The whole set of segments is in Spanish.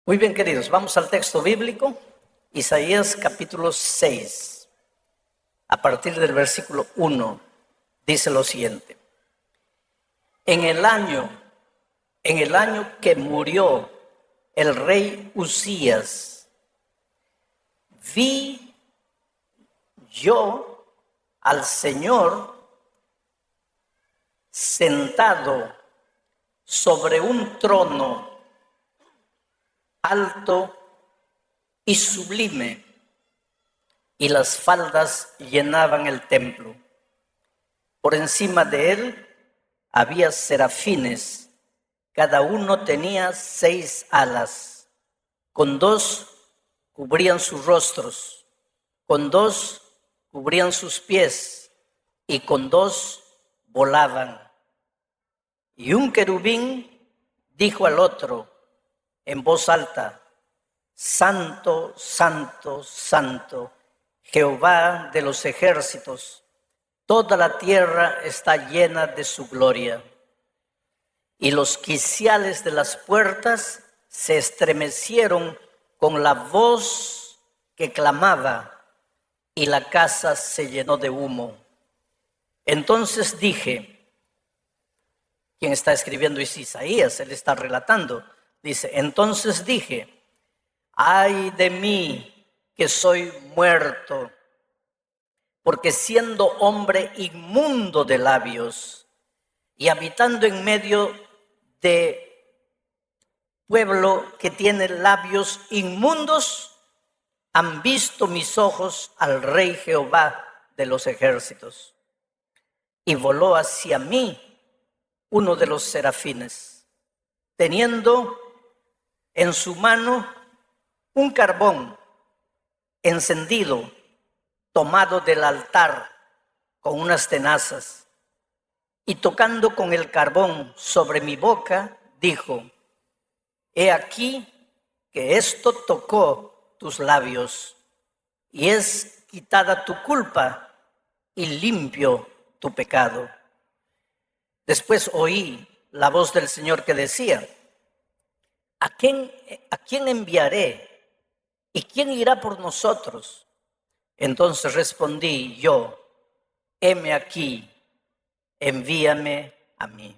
Muy bien, queridos, vamos al texto bíblico, Isaías capítulo 6, a partir del versículo 1, dice lo siguiente. En el año que murió el rey Uzías, vi yo al Señor sentado sobre un trono alto y sublime, y las faldas llenaban el templo. Por encima de él había serafines, cada uno tenía 6 alas, con 2 cubrían sus rostros, con 2 cubrían sus pies, y con 2 volaban. Y un querubín dijo al otro en voz alta: Santo, santo, santo, Jehová de los ejércitos, toda la tierra está llena de su gloria. Y los quiciales de las puertas se estremecieron con la voz que clamaba, y la casa se llenó de humo. Entonces dije, quien está escribiendo es Isaías, él está relatando, dice, entonces dije, ay de mí que soy muerto, porque siendo hombre inmundo de labios y habitando en medio de pueblo que tiene labios inmundos, han visto mis ojos al Rey Jehová de los ejércitos. Y voló hacia mí uno de los serafines, teniendo en su mano un carbón encendido, tomado del altar con unas tenazas, y tocando con el carbón sobre mi boca, dijo, he aquí que esto tocó tus labios, y es quitada tu culpa y limpio tu pecado. Después oí la voz del Señor que decía, ¿a quién enviaré? ¿Y quién irá por nosotros? Entonces respondí yo, heme aquí, envíame a mí.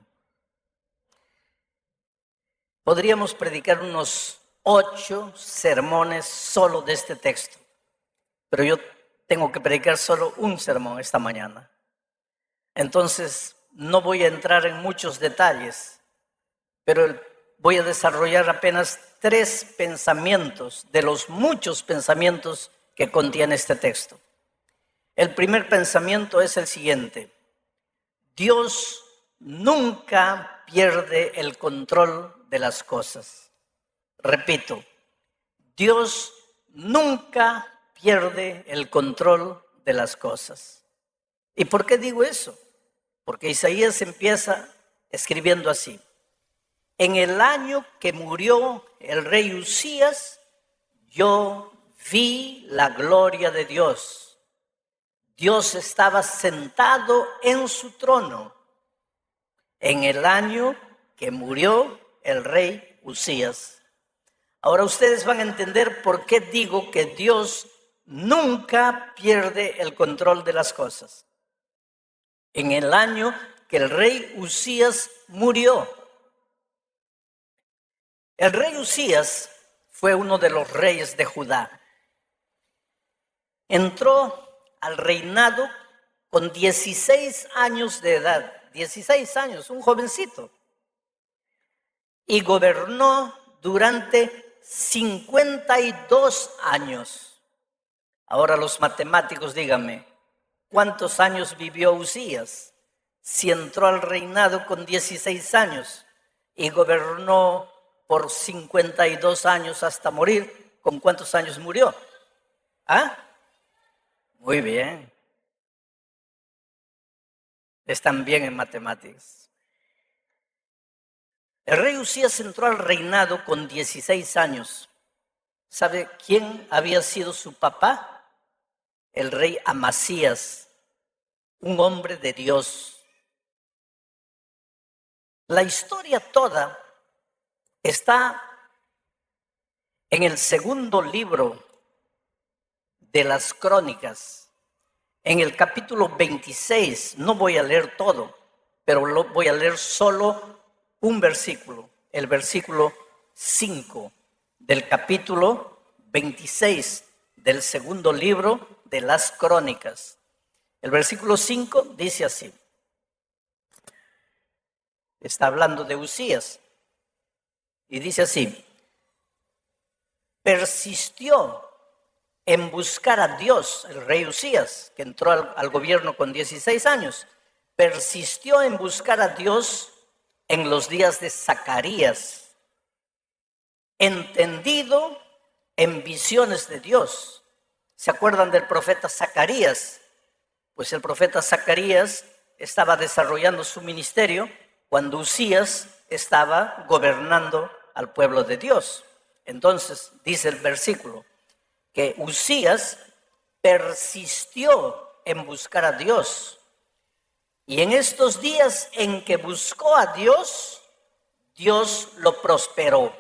Podríamos predicar unos 8 sermones solo de este texto, pero yo tengo que predicar solo un sermón esta mañana. Entonces no voy a entrar en muchos detalles, pero voy a desarrollar apenas 3 pensamientos de los muchos pensamientos que contiene este texto. El primer pensamiento es el siguiente: Dios nunca pierde el control de las cosas. Repito, Dios nunca pierde el control de las cosas. ¿Y por qué digo eso? Porque Isaías empieza escribiendo así. En el año que murió el rey Uzías, yo vi la gloria de Dios. Dios estaba sentado en su trono en el año que murió el rey Uzías. Ahora ustedes van a entender por qué digo que Dios nunca pierde el control de las cosas. En el año que el rey Uzías murió. El rey Uzías fue uno de los reyes de Judá. Entró al reinado con 16 años de edad, 16 años, un jovencito, y gobernó durante 52 años. Ahora los matemáticos, díganme, ¿cuántos años vivió Uzías? Si entró al reinado con 16 años y gobernó por 52 años hasta morir, ¿con cuántos años murió? ¿Ah? Muy bien. Están bien en matemáticas. El rey Uzías entró al reinado con 16 años. ¿Sabe quién había sido su papá? El rey Amasías, un hombre de Dios. La historia toda está En el segundo libro de las Crónicas, en el capítulo 26, no voy a leer todo, pero voy a leer solo un versículo, el versículo 5 del capítulo 26 del segundo libro de las Crónicas. El versículo 5 dice así. Está hablando de Usías. Y dice así: persistió en buscar a Dios, el rey Usías, que entró al gobierno con 16 años, persistió en buscar a Dios en los días de Zacarías, entendido en visiones de Dios. ¿Se acuerdan del profeta Zacarías? Pues el profeta Zacarías estaba desarrollando su ministerio cuando Usías estaba gobernando al pueblo de Dios. Entonces, dice el versículo, que Usías persistió en buscar a Dios. Y en estos días en que buscó a Dios, Dios lo prosperó.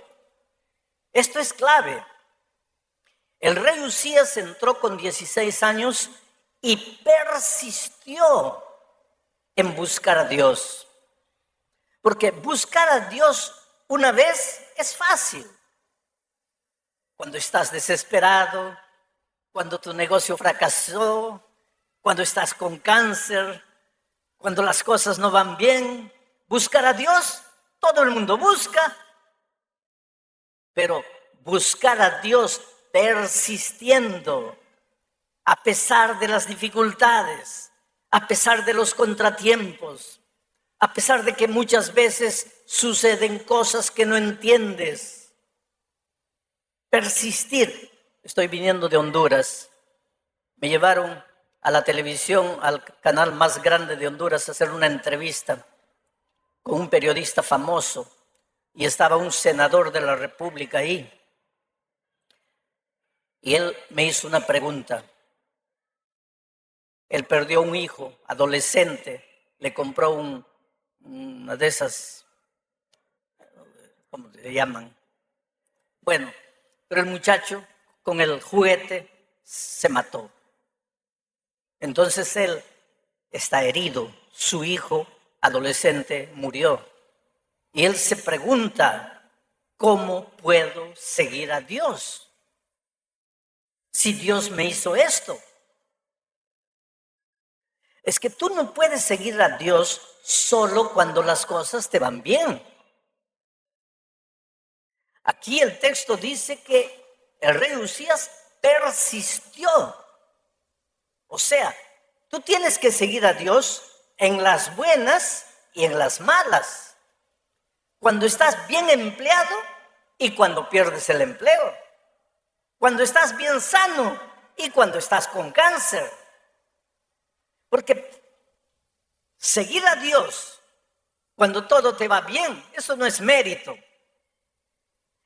Esto es clave. El rey Usías entró con 16 años y persistió en buscar a Dios. Porque buscar a Dios una vez es fácil. Cuando estás desesperado, cuando tu negocio fracasó, cuando estás con cáncer, cuando las cosas no van bien, buscar a Dios, todo el mundo busca. Pero buscar a Dios persistiendo, a pesar de las dificultades, a pesar de los contratiempos, a pesar de que muchas veces suceden cosas que no entiendes. Persistir. Estoy viniendo de Honduras. Me llevaron a la televisión, al canal más grande de Honduras, a hacer una entrevista con un periodista famoso. Y estaba un senador de la República ahí. Y él me hizo una pregunta. Él perdió un hijo, adolescente. Le compró una de esas, ¿cómo le llaman? Bueno, pero el muchacho con el juguete se mató. Entonces él está herido. Su hijo adolescente murió. Y él se pregunta, ¿cómo puedo seguir a Dios? Si Dios me hizo esto. Es que tú no puedes seguir a Dios solo cuando las cosas te van bien. Aquí el texto dice que el rey Usías persistió. O sea, tú tienes que seguir a Dios en las buenas y en las malas. Cuando estás bien empleado y cuando pierdes el empleo. Cuando estás bien sano y cuando estás con cáncer. Porque seguir a Dios cuando todo te va bien, eso no es mérito.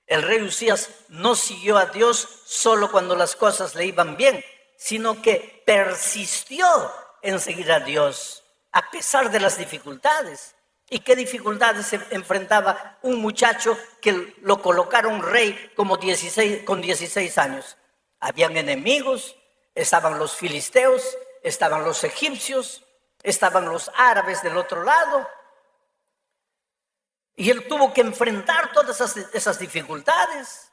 El rey Usías no siguió a Dios solo cuando las cosas le iban bien, sino que persistió en seguir a Dios a pesar de las dificultades. ¿Y qué dificultades se enfrentaba un muchacho que lo colocaron rey con 16 años? Habían enemigos, estaban los filisteos, estaban los egipcios, estaban los árabes del otro lado. Y él tuvo que enfrentar todas esas dificultades.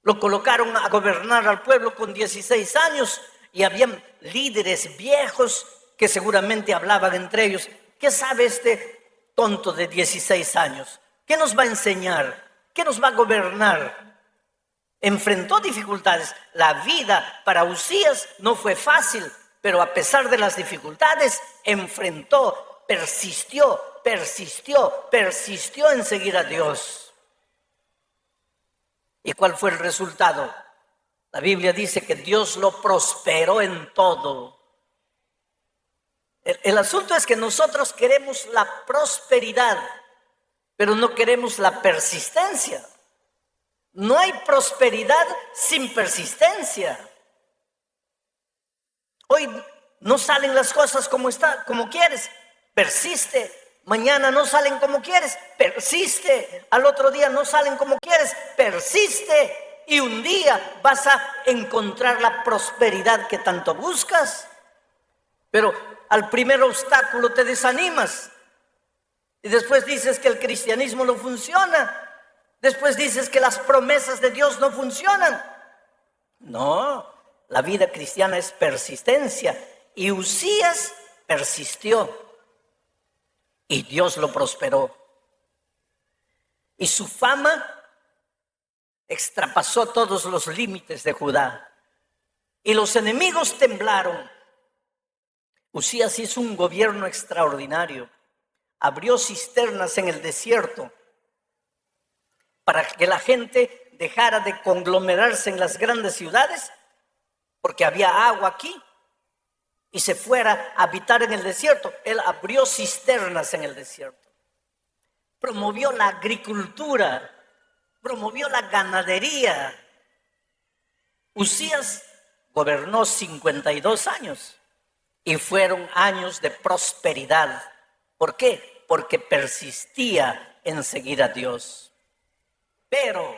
Lo colocaron a gobernar al pueblo con 16 años y habían líderes viejos que seguramente hablaban entre ellos. ¿Qué sabe este tonto de 16 años? ¿Qué nos va a enseñar? ¿Qué nos va a gobernar? Enfrentó dificultades. La vida para Usías no fue fácil, pero a pesar de las dificultades, enfrentó, persistió en seguir a Dios. ¿Y cuál fue el resultado? La Biblia dice que Dios lo prosperó en todo. El asunto es que nosotros queremos la prosperidad, pero no queremos la persistencia. No hay prosperidad sin persistencia. Hoy no salen las cosas como quieres, persiste. Mañana no salen como quieres, persiste. Al otro día no salen como quieres, persiste. y un día vas a encontrar la prosperidad que tanto buscas. Pero al primer obstáculo te desanimas. Y después dices que el cristianismo no funciona. Después dices que las promesas de Dios no funcionan. No, la vida cristiana es persistencia. Y Uzías persistió. Y Dios lo prosperó. Y su fama extrapasó todos los límites de Judá. Y los enemigos temblaron. Uzías hizo un gobierno extraordinario. Abrió cisternas en el desierto para que la gente dejara de conglomerarse en las grandes ciudades, porque había agua aquí, y se fuera a habitar en el desierto. Él abrió cisternas en el desierto. Promovió la agricultura, promovió la ganadería. Uzías gobernó 52 años y fueron años de prosperidad. ¿Por qué? Porque persistía en seguir a Dios. Pero,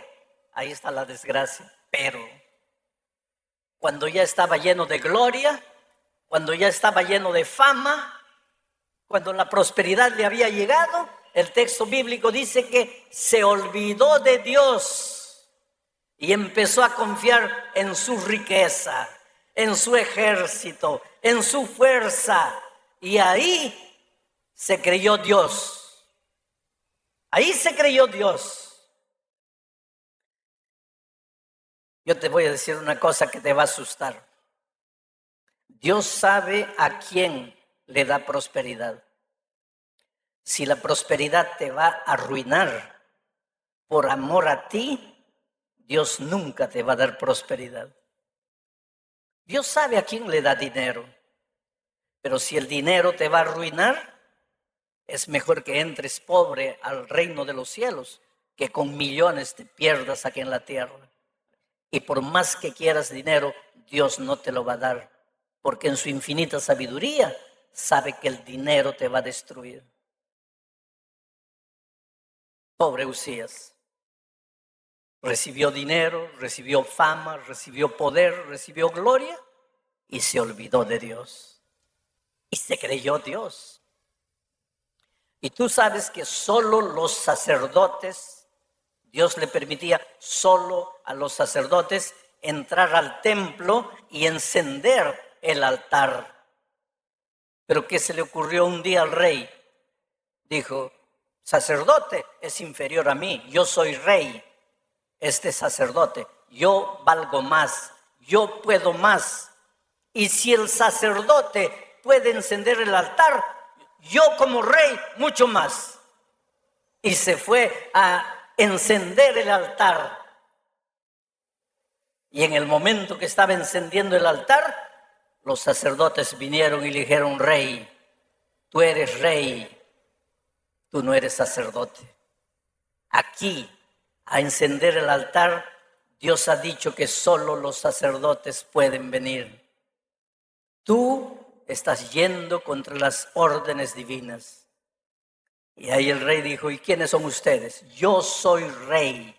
ahí está la desgracia, pero cuando ya estaba lleno de gloria, cuando ya estaba lleno de fama, cuando la prosperidad le había llegado, el texto bíblico dice que se olvidó de Dios y empezó a confiar en su riqueza, en su ejército, en su fuerza. Y ahí se creyó Dios. Ahí se creyó Dios. Yo te voy a decir una cosa que te va a asustar. Dios sabe a quién le da prosperidad. Si la prosperidad te va a arruinar por amor a ti, Dios nunca te va a dar prosperidad. Dios sabe a quién le da dinero. Pero si el dinero te va a arruinar, es mejor que entres pobre al reino de los cielos que con millones te pierdas aquí en la tierra. Y por más que quieras dinero, Dios no te lo va a dar, porque en su infinita sabiduría sabe que el dinero te va a destruir. Pobre Uzías. Recibió dinero, recibió fama, recibió poder, recibió gloria y se olvidó de Dios. Y se creyó Dios. Y tú sabes que solo los sacerdotes, Dios le permitía solo a los sacerdotes entrar al templo y encender el altar. Pero ¿qué se le ocurrió un día al rey? Dijo, sacerdote es inferior a mí, yo soy rey, este sacerdote, yo valgo más, yo puedo más. Y si el sacerdote puede encender el altar, yo como rey mucho más. Y se fue a encender el altar. Y en el momento que estaba encendiendo el altar, los sacerdotes vinieron y le dijeron, rey, tú eres rey, tú no eres sacerdote. Aquí, a encender el altar, Dios ha dicho que solo los sacerdotes pueden venir. Tú estás yendo contra las órdenes divinas. Y ahí el rey dijo, ¿y quiénes son ustedes? Yo soy rey.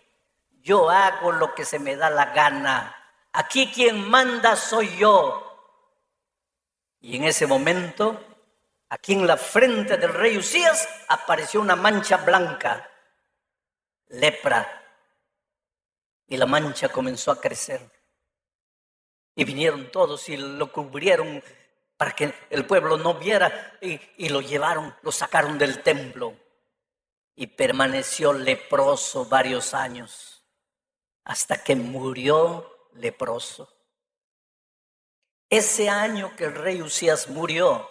Yo hago lo que se me da la gana. Aquí quien manda soy yo. Y en ese momento, aquí en la frente del rey Uzías, apareció una mancha blanca, lepra. Y la mancha comenzó a crecer. Y vinieron todos y lo cubrieron para que el pueblo no viera. Y lo llevaron, lo sacaron del templo. Y permaneció leproso varios años, hasta que murió leproso. Ese año que el rey Uzías murió,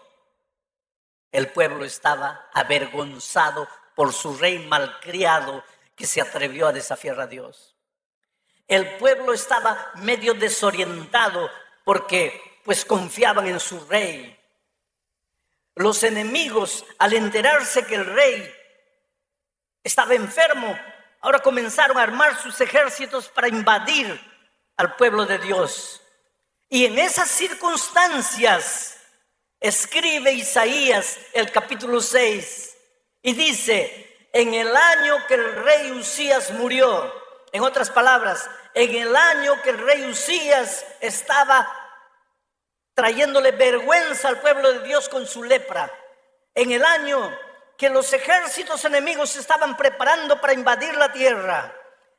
el pueblo estaba avergonzado por su rey malcriado que se atrevió a desafiar a Dios. El pueblo estaba medio desorientado porque pues confiaban en su rey. Los enemigos, al enterarse que el rey estaba enfermo, ahora comenzaron a armar sus ejércitos para invadir al pueblo de Dios. Y en esas circunstancias escribe Isaías el capítulo 6 y dice, en el año que el rey Uzías murió, En otras palabras, en el año que el rey Usías estaba trayéndole vergüenza al pueblo de Dios con su lepra, en el año que los ejércitos enemigos se estaban preparando para invadir la tierra,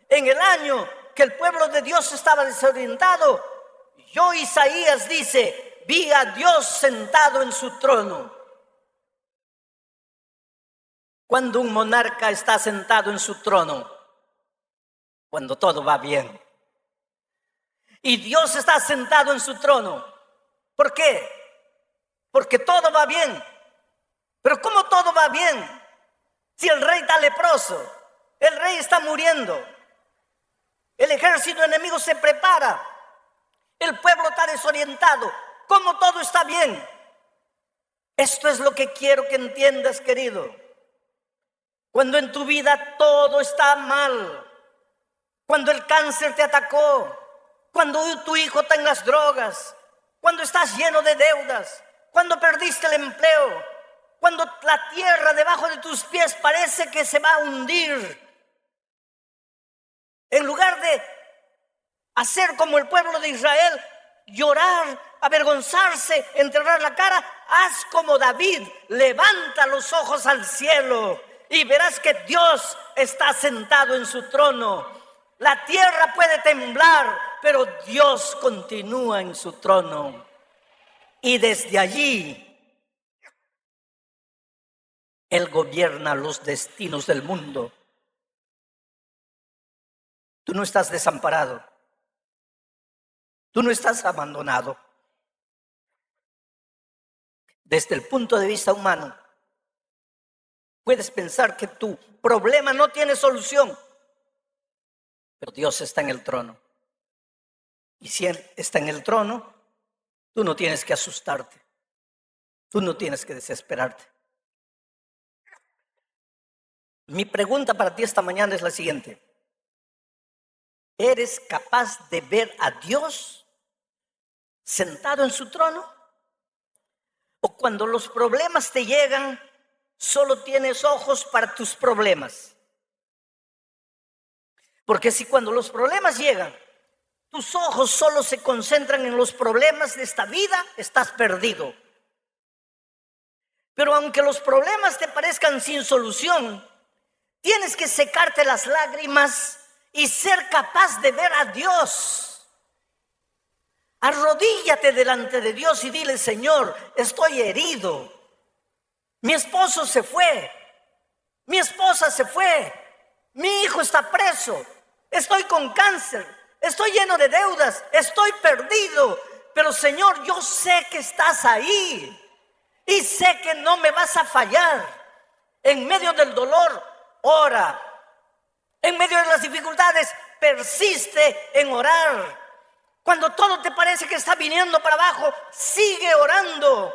en el año que el pueblo de Dios estaba desorientado, yo, Isaías, dice, vi a Dios sentado en su trono. Cuando un monarca está sentado en su trono, cuando todo va bien. Y Dios está sentado en su trono. ¿Por qué? Porque todo va bien. Pero ¿cómo todo va bien? Si el rey está leproso, el rey está muriendo, el ejército enemigo se prepara, el pueblo está desorientado, ¿cómo todo está bien? Esto es lo que quiero que entiendas, querido. Cuando en tu vida todo está mal, cuando el cáncer te atacó, cuando tu hijo está en las drogas, cuando estás lleno de deudas, cuando perdiste el empleo, cuando la tierra debajo de tus pies parece que se va a hundir, en lugar de hacer como el pueblo de Israel, llorar, avergonzarse, enterrar la cara, haz como David, levanta los ojos al cielo y verás que Dios está sentado en su trono. La tierra puede temblar, pero Dios continúa en su trono. Y desde allí, Él gobierna los destinos del mundo. Tú no estás desamparado. Tú no estás abandonado. Desde el punto de vista humano, puedes pensar que tu problema no tiene solución, pero Dios está en el trono. Y si Él está en el trono, tú no tienes que asustarte. Tú no tienes que desesperarte. Mi pregunta para ti esta mañana es la siguiente. ¿Eres capaz de ver a Dios sentado en su trono? ¿O cuando los problemas te llegan, solo tienes ojos para tus problemas? Porque si cuando los problemas llegan, tus ojos solo se concentran en los problemas de esta vida, estás perdido. Pero aunque los problemas te parezcan sin solución, tienes que secarte las lágrimas y ser capaz de ver a Dios. Arrodíllate delante de Dios y dile: Señor, estoy herido. Mi esposo se fue. Mi esposa se fue. Mi hijo está preso. Estoy con cáncer. Estoy lleno de deudas. Estoy perdido. Pero Señor, yo sé que estás ahí. Y sé que no me vas a fallar. En medio del dolor, ora. En medio de las dificultades, persiste en orar. Cuando todo te parece que está viniendo para abajo, sigue orando.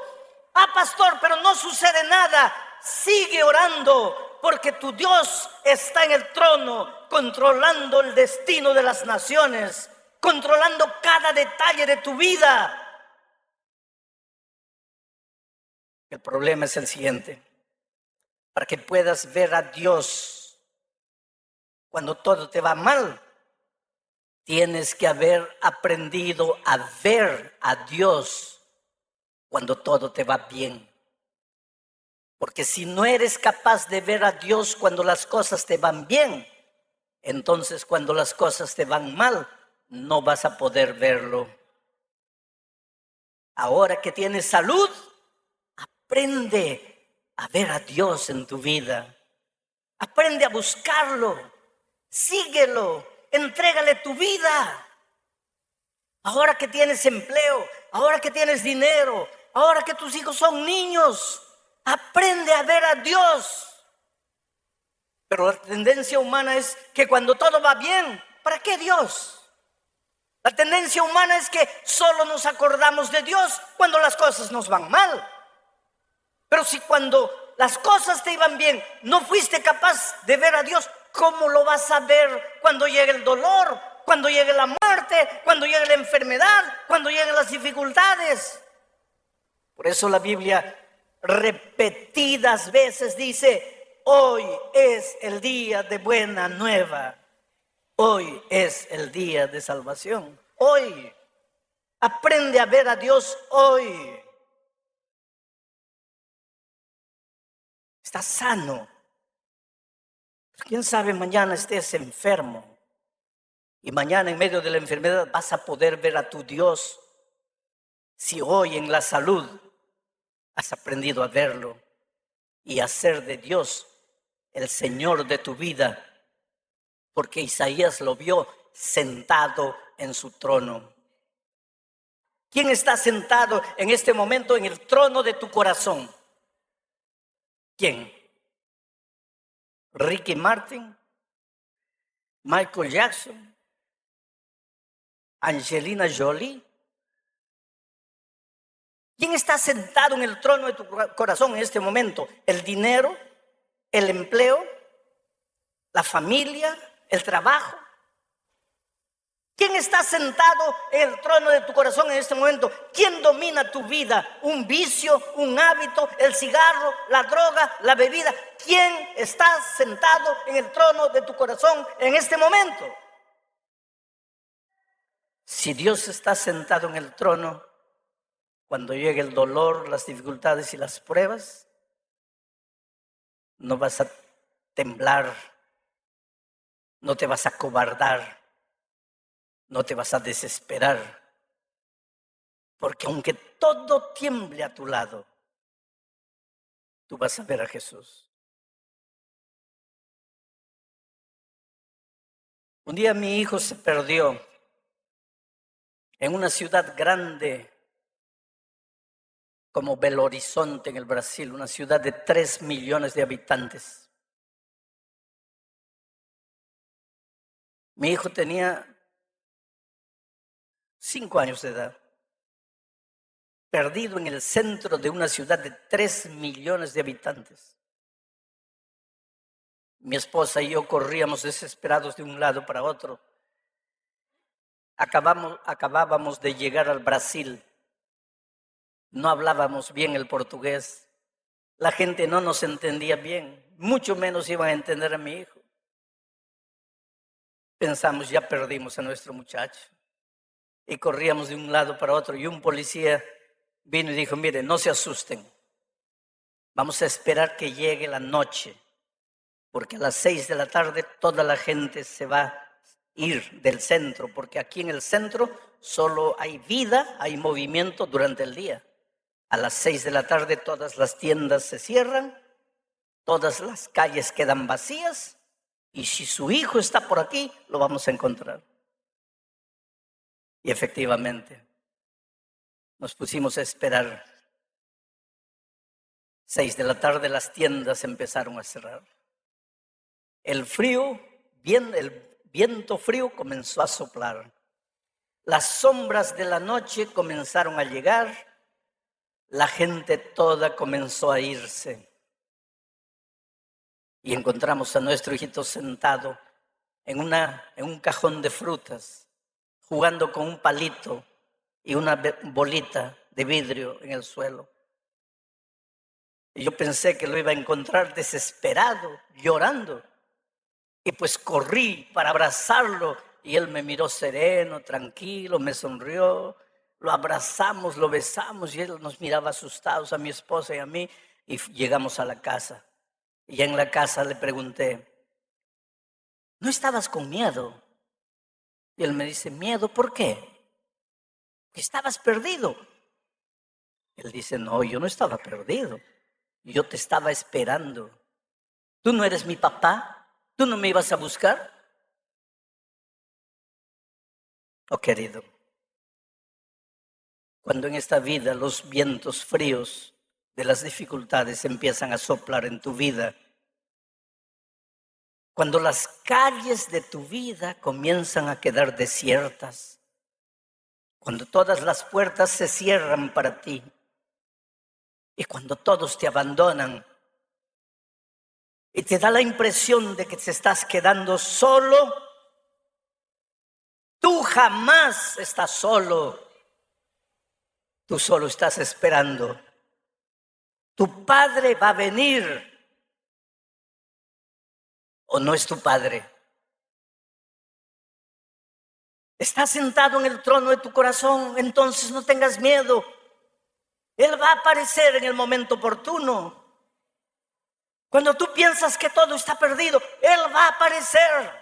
Ah, pastor, pero no sucede nada. Sigue orando, porque tu Dios está en el trono, controlando el destino de las naciones, controlando cada detalle de tu vida. El problema es el siguiente. Para que puedas ver a Dios cuando todo te va mal, tienes que haber aprendido a ver a Dios cuando todo te va bien. Porque si no eres capaz de ver a Dios cuando las cosas te van bien, entonces cuando las cosas te van mal, no vas a poder verlo. Ahora que tienes salud, aprende a ver a Dios en tu vida. Aprende a buscarlo. Síguelo. Entrégale tu vida. Ahora que tienes empleo, ahora que tienes dinero, ahora que tus hijos son niños, aprende a ver a Dios. Pero la tendencia humana es que cuando todo va bien, ¿para qué Dios? La tendencia humana es que solo nos acordamos de Dios cuando las cosas nos van mal. Pero si cuando las cosas te iban bien no fuiste capaz de ver a Dios, ¿cómo lo vas a ver cuando llegue el dolor, cuando llegue la muerte, cuando llegue la enfermedad, cuando lleguen las dificultades? Por eso la Biblia repetidas veces dice: hoy es el día de buena nueva. Hoy es el día de salvación. Hoy. Aprende a ver a Dios hoy. Estás sano. Quién sabe, mañana estés enfermo. Y mañana en medio de la enfermedad vas a poder ver a tu Dios. Si hoy en la salud has aprendido a verlo y a ser de Dios el Señor de tu vida. Porque Isaías lo vio sentado en su trono. ¿Quién está sentado en este momento en el trono de tu corazón? ¿Quién? ¿Ricky Martin? ¿Michael Jackson? ¿Angelina Jolie? ¿Quién está sentado en el trono de tu corazón en este momento? ¿El dinero? ¿El empleo? ¿La familia? ¿El trabajo? ¿Quién está sentado en el trono de tu corazón en este momento? ¿Quién domina tu vida? ¿Un vicio? ¿Un hábito? ¿El cigarro? ¿La droga? ¿La bebida? ¿Quién está sentado en el trono de tu corazón en este momento? Si Dios está sentado en el trono, cuando llegue el dolor, las dificultades y las pruebas, no vas a temblar, no te vas a acobardar, no te vas a desesperar, porque aunque todo tiemble a tu lado, tú vas a ver a Jesús. Un día mi hijo se perdió en una ciudad grande como Belo Horizonte en el Brasil, una ciudad de 3 millones de habitantes. Mi hijo tenía 5 años de edad, perdido en el centro de una ciudad de 3 millones de habitantes. Mi esposa y yo corríamos desesperados de un lado para otro. Acabábamos de llegar al Brasil. No hablábamos bien el portugués. La gente no nos entendía bien, mucho menos iban a entender a mi hijo. Pensamos, ya perdimos a nuestro muchacho. Y corríamos de un lado para otro y un policía vino y dijo, mire, no se asusten. Vamos a esperar que llegue la noche, porque a las 6 de la tarde toda la gente se va a ir del centro, porque aquí en el centro solo hay vida, hay movimiento durante el día. A las 6 de la tarde todas las tiendas se cierran, todas las calles quedan vacías y si su hijo está por aquí, lo vamos a encontrar. Y efectivamente, nos pusimos a esperar. 6 de la tarde las tiendas empezaron a cerrar. El viento frío comenzó a soplar. Las sombras de la noche comenzaron a llegar. La gente toda comenzó a irse. Y encontramos a nuestro hijito sentado en un cajón de frutas, jugando con un palito y una bolita de vidrio en el suelo. Y yo pensé que lo iba a encontrar desesperado, llorando. Y pues corrí para abrazarlo y él me miró sereno, tranquilo, me sonrió. Lo abrazamos, lo besamos y él nos miraba asustados a mi esposa y a mí y llegamos a la casa. Y ya en la casa le pregunté, ¿no estabas con miedo? Y él me dice, ¿miedo por qué? Que estabas perdido. Él dice, no, yo no estaba perdido. Yo te estaba esperando. ¿Tú no eres mi papá? ¿Tú no me ibas a buscar? Oh, querido, cuando en esta vida los vientos fríos de las dificultades empiezan a soplar en tu vida, cuando las calles de tu vida comienzan a quedar desiertas, cuando todas las puertas se cierran para ti y cuando todos te abandonan y te da la impresión de que te estás quedando solo, tú jamás estás solo. Tú solo estás esperando. Tu padre va a venir. ¿O no es tu padre? Está sentado en el trono de tu corazón, entonces no tengas miedo. Él va a aparecer en el momento oportuno. Cuando tú piensas que todo está perdido, Él va a aparecer.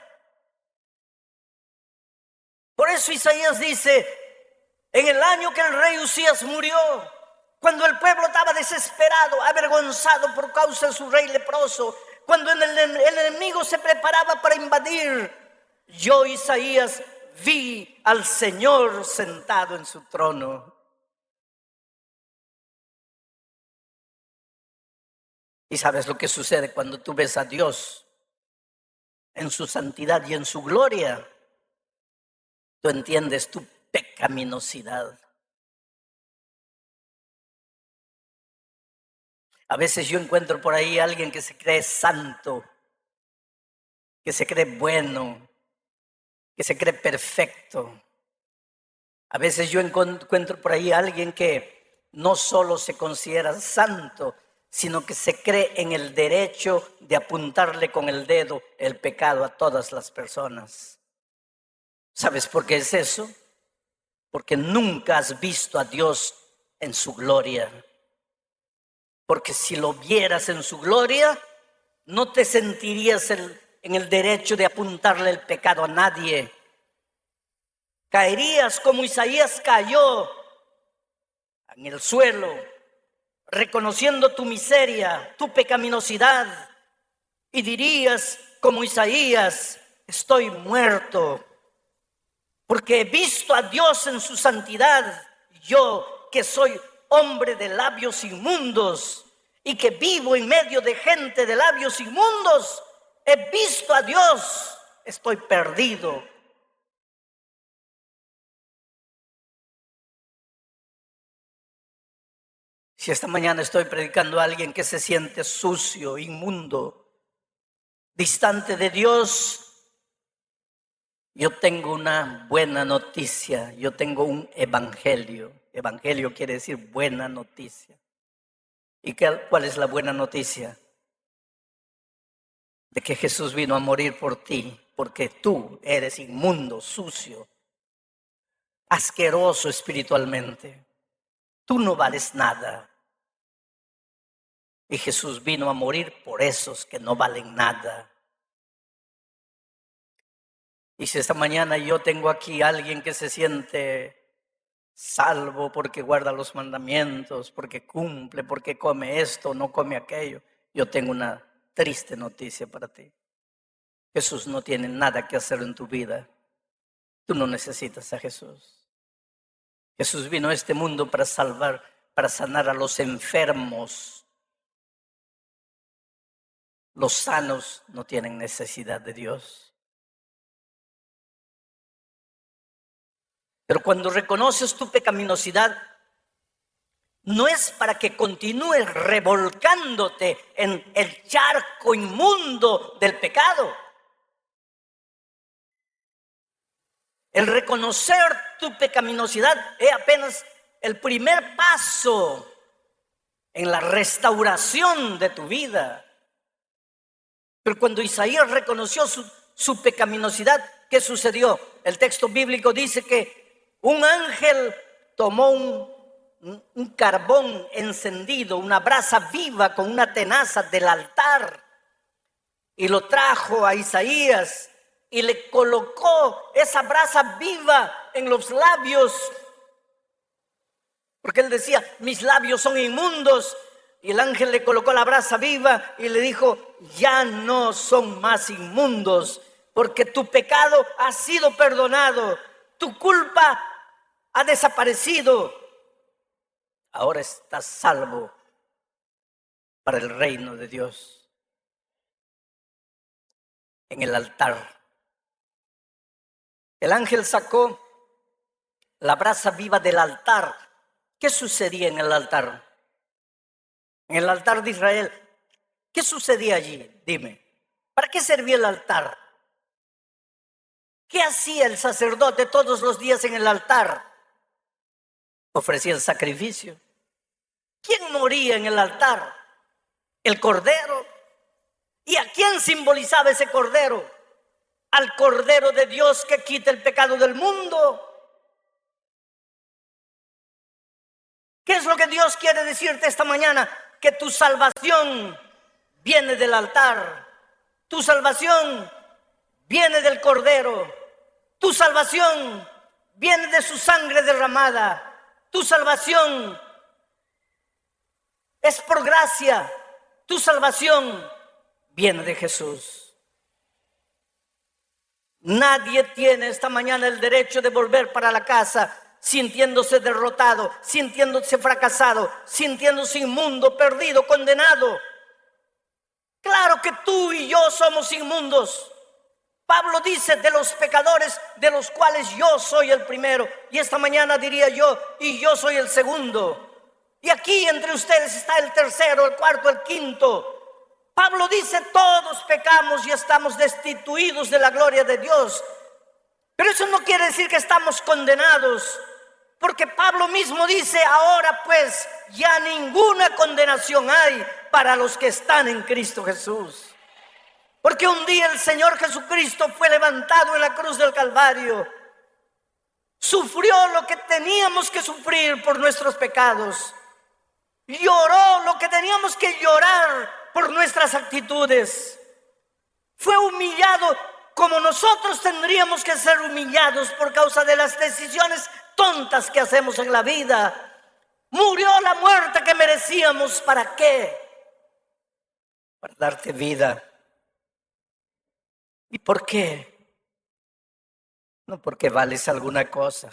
Por eso Isaías dice, en el año que el rey Usías murió, cuando el pueblo estaba desesperado, avergonzado por causa de su rey leproso, cuando el enemigo se preparaba para invadir, yo, Isaías, vi al Señor sentado en su trono. ¿Y sabes lo que sucede cuando tú ves a Dios en su santidad y en su gloria? Tú entiendes tu pecaminosidad. A veces yo encuentro por ahí a alguien que se cree santo, que se cree bueno, que se cree perfecto. A veces yo encuentro por ahí a alguien que no solo se considera santo, sino que se cree en el derecho de apuntarle con el dedo el pecado a todas las personas. ¿Sabes por qué es eso? Porque nunca has visto a Dios en su gloria. Porque si lo vieras en su gloria, no te sentirías en el derecho de apuntarle el pecado a nadie. Caerías como Isaías cayó en el suelo, reconociendo tu miseria, tu pecaminosidad, y dirías como Isaías, estoy muerto, porque he visto a Dios en su santidad, yo que soy hombre de labios inmundos y que vivo en medio de gente de labios inmundos, he visto a Dios, estoy perdido. Si esta mañana estoy predicando a alguien que se siente sucio, inmundo, distante de Dios, yo tengo una buena noticia, yo tengo un evangelio. Evangelio quiere decir buena noticia. ¿Y cuál es la buena noticia? De que Jesús vino a morir por ti, porque tú eres inmundo, sucio, asqueroso espiritualmente. Tú no vales nada. Y Jesús vino a morir por esos que no valen nada. Y si esta mañana yo tengo aquí a alguien que se siente salvo porque guarda los mandamientos, porque cumple, porque come esto, no come aquello, yo tengo una triste noticia para ti. Jesús no tiene nada que hacer en tu vida. Tú no necesitas a Jesús. Jesús vino a este mundo para salvar, para sanar a los enfermos. Los sanos no tienen necesidad de Dios. Pero cuando reconoces tu pecaminosidad, no es para que continúes revolcándote en el charco inmundo del pecado. El reconocer tu pecaminosidad es apenas el primer paso en la restauración de tu vida. Pero cuando Isaías reconoció su pecaminosidad, ¿qué sucedió? El texto bíblico dice que un ángel tomó un carbón encendido, una brasa viva con una tenaza del altar y lo trajo a Isaías y le colocó esa brasa viva en los labios, porque él decía, mis labios son inmundos, y el ángel le colocó la brasa viva y le dijo, ya no son más inmundos, porque tu pecado ha sido perdonado, tu culpa ha desaparecido, ahora estás salvo para el reino de Dios. En el altar, el ángel sacó la brasa viva del altar. ¿Qué sucedía en el altar? En el altar de Israel, ¿qué sucedía allí? Dime, ¿para qué servía el altar? ¿Qué hacía el sacerdote todos los días en el altar? Ofrecía el sacrificio. ¿Quién moría en el altar? El cordero. ¿Y a quién simbolizaba ese cordero? al Cordero de Dios que quita el pecado del mundo. ¿Qué es lo que Dios quiere decirte esta mañana? Que tu salvación viene del altar. Tu salvación viene del Cordero. Tu salvación viene de su sangre derramada. Tu salvación es por gracia. Tu salvación viene de Jesús. Nadie tiene esta mañana el derecho de volver para la casa sintiéndose derrotado, sintiéndose fracasado, sintiéndose inmundo, perdido, condenado. Claro que tú y yo somos inmundos. Pablo dice de los pecadores, de los cuales yo soy el primero. Y esta mañana diría yo, y yo soy el segundo. Y aquí entre ustedes está el tercero, el cuarto, el quinto. Pablo dice, todos pecamos y estamos destituidos de la gloria de Dios. Pero eso no quiere decir que estamos condenados. Porque Pablo mismo dice, ahora pues ya ninguna condenación hay para los que están en Cristo Jesús. Porque un día el Señor Jesucristo fue levantado en la cruz del Calvario. Sufrió lo que teníamos que sufrir por nuestros pecados. Lloró lo que teníamos que llorar por nuestras actitudes. Fue humillado como nosotros tendríamos que ser humillados por causa de las decisiones tontas que hacemos en la vida. Murió la muerte que merecíamos. ¿Para qué? Para darte vida. ¿Y por qué? No porque vales alguna cosa,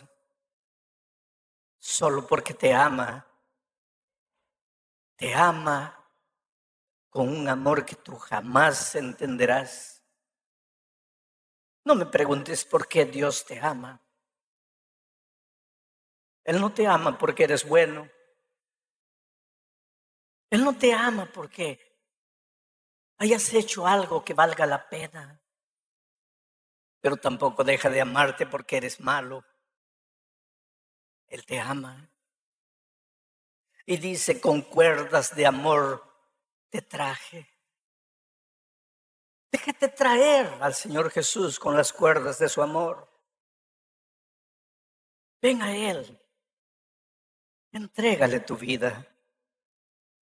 solo porque te ama. Te ama con un amor que tú jamás entenderás. No me preguntes por qué Dios te ama. Él no te ama porque eres bueno. Él no te ama porque hayas hecho algo que valga la pena. Pero tampoco deja de amarte porque eres malo. Él te ama. Y dice, con cuerdas de amor te traje. Déjate traer al Señor Jesús con las cuerdas de su amor. Ven a Él. Entrégale tu vida.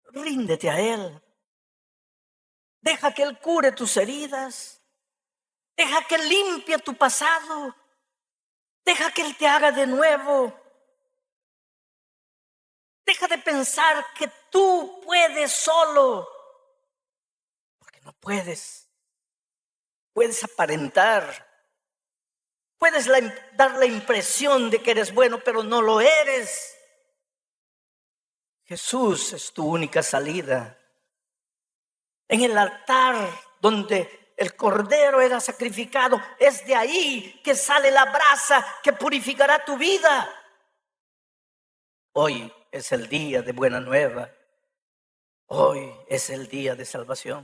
Ríndete a Él. Deja que Él cure tus heridas. Deja que Él limpie tu pasado. Deja que Él te haga de nuevo. Deja de pensar que tú puedes solo. Porque no puedes. Puedes aparentar. Puedes dar la impresión de que eres bueno, pero no lo eres. Jesús es tu única salida. En el altar donde el cordero era sacrificado, es de ahí que sale la brasa que purificará tu vida. Hoy es el día de buena nueva. Hoy es el día de salvación.